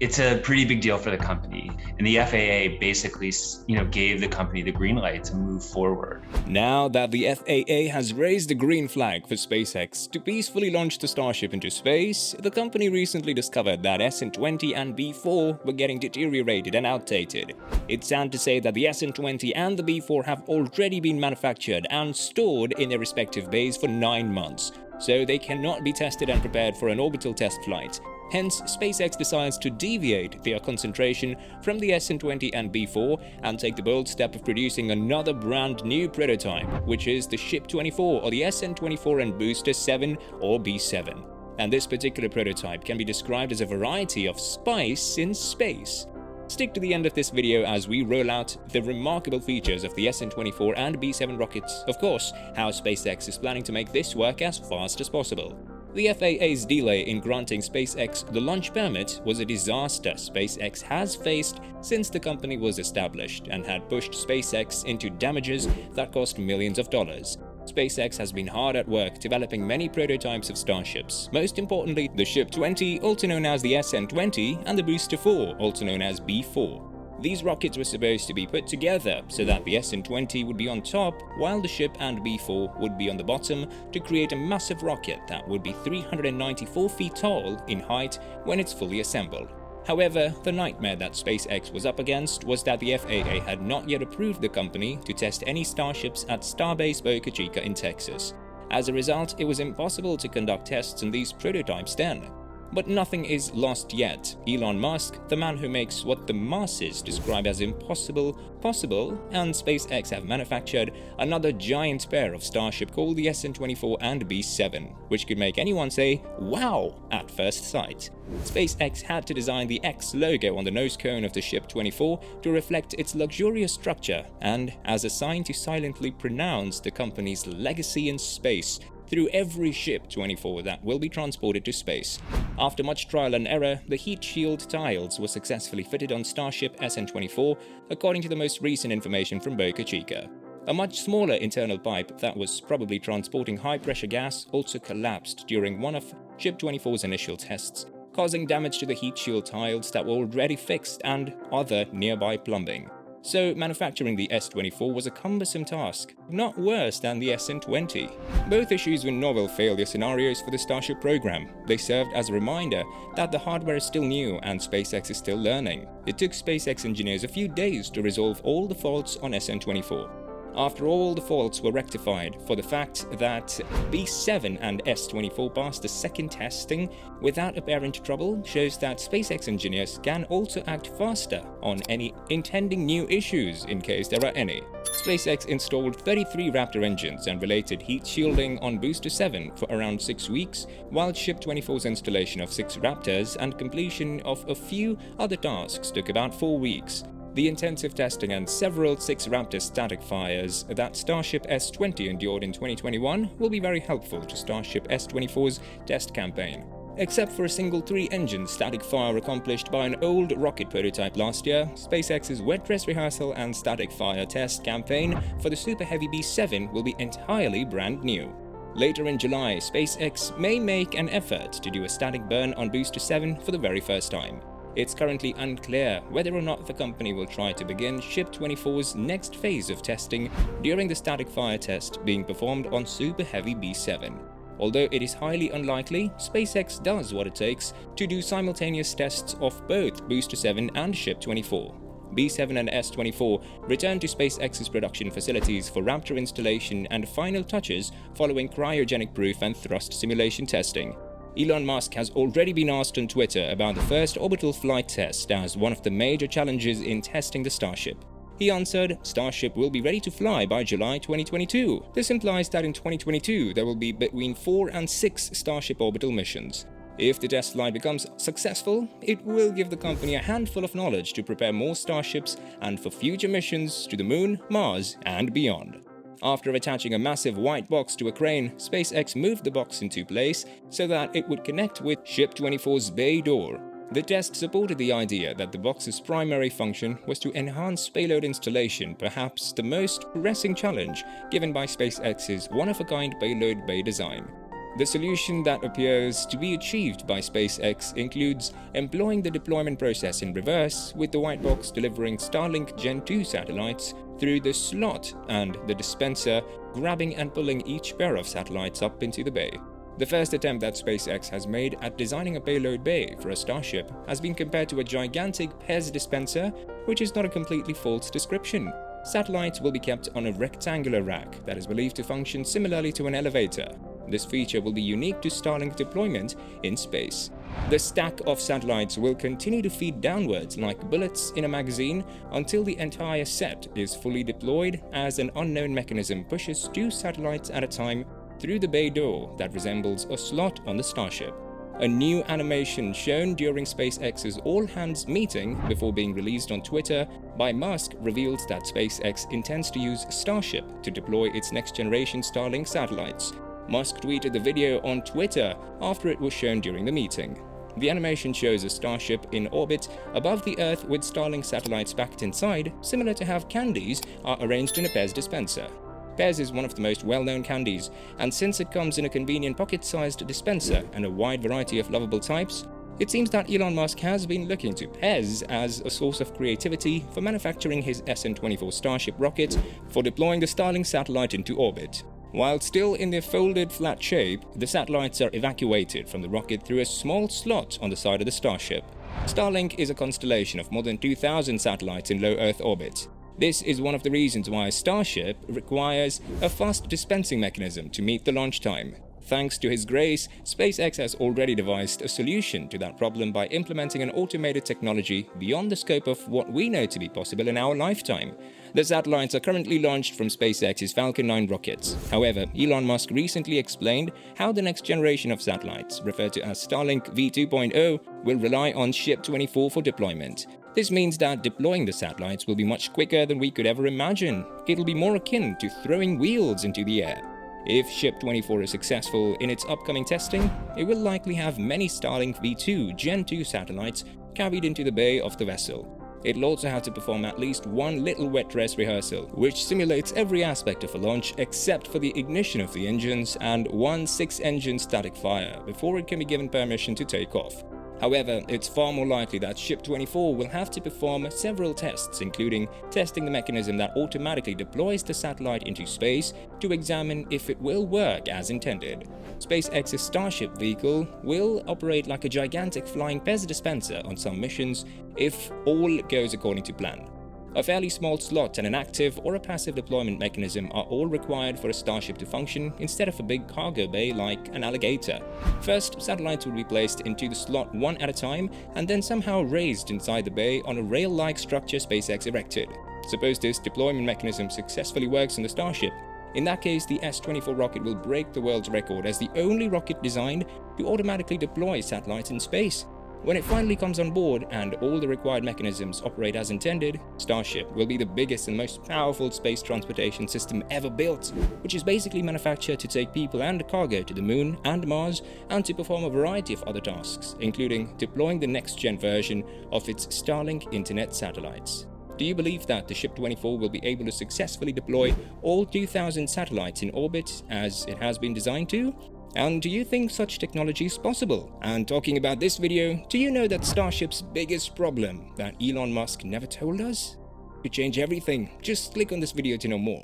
It's a pretty big deal for the company, and the FAA basically, gave the company the green light to move forward. Now that the FAA has raised the green flag for SpaceX to peacefully launch the Starship into space, the company recently discovered that SN20 and B4 were getting deteriorated and outdated. It's sad to say that the SN20 and the B4 have already been manufactured and stored in their respective bays for 9 months, so they cannot be tested and prepared for an orbital test flight. Hence, SpaceX decides to deviate their concentration from the SN20 and B4 and take the bold step of producing another brand new prototype, which is the Ship 24 or the SN24 and Booster 7 or B7. And this particular prototype can be described as a variety of spice in space. Stick to the end of this video as we roll out the remarkable features of the SN24 and B7 rockets. Of course, how SpaceX is planning to make this work as fast as possible. The FAA's delay in granting SpaceX the launch permit was a disaster SpaceX has faced since the company was established and had pushed SpaceX into damages that cost millions of dollars. SpaceX has been hard at work developing many prototypes of Starships, most importantly the Ship 20, also known as the SN20, and the Booster 4, also known as B4. These rockets were supposed to be put together so that the SN20 would be on top while the Ship and B4 would be on the bottom to create a massive rocket that would be 394 feet tall in height when it's fully assembled. However, the nightmare that SpaceX was up against was that the FAA had not yet approved the company to test any Starships at Starbase Boca Chica in Texas. As a result, it was impossible to conduct tests on these prototypes then. But nothing is lost yet. Elon Musk, the man who makes what the masses describe as impossible, possible, and SpaceX have manufactured another giant pair of Starship called the SN24 and B7, which could make anyone say, wow, at first sight. SpaceX had to design the X logo on the nose cone of the Ship 24 to reflect its luxurious structure and as a sign to silently pronounce the company's legacy in space through every Ship 24 that will be transported to space. After much trial and error, the heat shield tiles were successfully fitted on Starship SN24, according to the most recent information from Boca Chica. A much smaller internal pipe that was probably transporting high-pressure gas also collapsed during one of Ship 24's initial tests, causing damage to the heat shield tiles that were already fixed and other nearby plumbing. So manufacturing the S24 was a cumbersome task, not worse than the SN20. Both issues were novel failure scenarios for the Starship program. They served as a reminder that the hardware is still new and SpaceX is still learning. It took SpaceX engineers a few days to resolve all the faults on SN24. After all the faults were rectified, for the fact that B7 and S24 passed the second testing without apparent trouble shows that SpaceX engineers can also act faster on any intending new issues in case there are any. SpaceX installed 33 Raptor engines and related heat shielding on Booster 7 for around 6 weeks, while Ship 24's installation of 6 Raptors and completion of a few other tasks took about 4 weeks. The intensive testing and several 6 Raptor static fires that Starship S20 endured in 2021 will be very helpful to Starship S24's test campaign. Except for a single 3-engine static fire accomplished by an old rocket prototype last year, SpaceX's wet dress rehearsal and static fire test campaign for the Super Heavy B7 will be entirely brand new. Later in July, SpaceX may make an effort to do a static burn on Booster 7 for the very first time. It's currently unclear whether or not the company will try to begin Ship 24's next phase of testing during the static fire test being performed on Super Heavy B7. Although it is highly unlikely, SpaceX does what it takes to do simultaneous tests of both Booster 7 and Ship 24. B7 and S24 return to SpaceX's production facilities for Raptor installation and final touches following cryogenic proof and thrust simulation testing. Elon Musk has already been asked on Twitter about the first orbital flight test as one of the major challenges in testing the Starship. He answered, Starship will be ready to fly by July 2022. This implies that in 2022 there will be between 4 and 6 Starship orbital missions. If the test flight becomes successful, it will give the company a handful of knowledge to prepare more Starships and for future missions to the Moon, Mars, and beyond. After attaching a massive white box to a crane, SpaceX moved the box into place so that it would connect with Ship 24's bay door. The test supported the idea that the box's primary function was to enhance payload installation, perhaps the most pressing challenge given by SpaceX's one-of-a-kind payload bay design. The solution that appears to be achieved by SpaceX includes employing the deployment process in reverse, with the white box delivering Starlink Gen 2 satellites through the slot and the dispenser grabbing and pulling each pair of satellites up into the bay. The first attempt that SpaceX has made at designing a payload bay for a Starship has been compared to a gigantic Pez dispenser, which is not a completely false description. Satellites will be kept on a rectangular rack that is believed to function similarly to an elevator. This feature will be unique to Starlink deployment in space. The stack of satellites will continue to feed downwards like bullets in a magazine until the entire set is fully deployed, as an unknown mechanism pushes 2 satellites at a time through the bay door that resembles a slot on the Starship. A new animation shown during SpaceX's all-hands meeting before being released on Twitter by Musk reveals that SpaceX intends to use Starship to deploy its next-generation Starlink satellites. Musk tweeted the video on Twitter after it was shown during the meeting. The animation shows a Starship in orbit above the Earth with Starlink satellites packed inside, similar to how candies are arranged in a Pez dispenser. Pez is one of the most well-known candies, and since it comes in a convenient pocket-sized dispenser and a wide variety of lovable types, it seems that Elon Musk has been looking to Pez as a source of creativity for manufacturing his SN24 Starship rocket for deploying the Starlink satellite into orbit. While still in their folded flat shape, the satellites are evacuated from the rocket through a small slot on the side of the Starship. Starlink is a constellation of more than 2,000 satellites in low Earth orbit. This is one of the reasons why Starship requires a fast dispensing mechanism to meet the launch time. Thanks to his grace, SpaceX has already devised a solution to that problem by implementing an automated technology beyond the scope of what we know to be possible in our lifetime. The satellites are currently launched from SpaceX's Falcon 9 rockets. However, Elon Musk recently explained how the next generation of satellites, referred to as Starlink v2.0, will rely on Ship 24 for deployment. This means that deploying the satellites will be much quicker than we could ever imagine. It'll be more akin to throwing wheels into the air. If Ship 24 is successful in its upcoming testing, it will likely have many Starlink V2 Gen 2 satellites carried into the bay of the vessel. It'll also have to perform at least one little wet dress rehearsal, which simulates every aspect of a launch except for the ignition of the engines, and one 6-engine static fire before it can be given permission to take off. However, it's far more likely that Ship 24 will have to perform several tests, including testing the mechanism that automatically deploys the satellite into space to examine if it will work as intended. SpaceX's Starship vehicle will operate like a gigantic flying Pez dispenser on some missions if all goes according to plan. A fairly small slot and an active or a passive deployment mechanism are all required for a Starship to function instead of a big cargo bay like an alligator. First, satellites will be placed into the slot one at a time and then somehow raised inside the bay on a rail-like structure SpaceX erected. Suppose this deployment mechanism successfully works on the Starship. In that case, the S24 rocket will break the world's record as the only rocket designed to automatically deploy satellites in space. When it finally comes on board and all the required mechanisms operate as intended, Starship will be the biggest and most powerful space transportation system ever built, which is basically manufactured to take people and cargo to the Moon and Mars and to perform a variety of other tasks, including deploying the next-gen version of its Starlink internet satellites. Do you believe that the Ship 24 will be able to successfully deploy all 2,000 satellites in orbit as it has been designed to? And do you think such technology is possible? And talking about this video, do you know that Starship's biggest problem that Elon Musk never told us? To change everything, just click on this video to know more.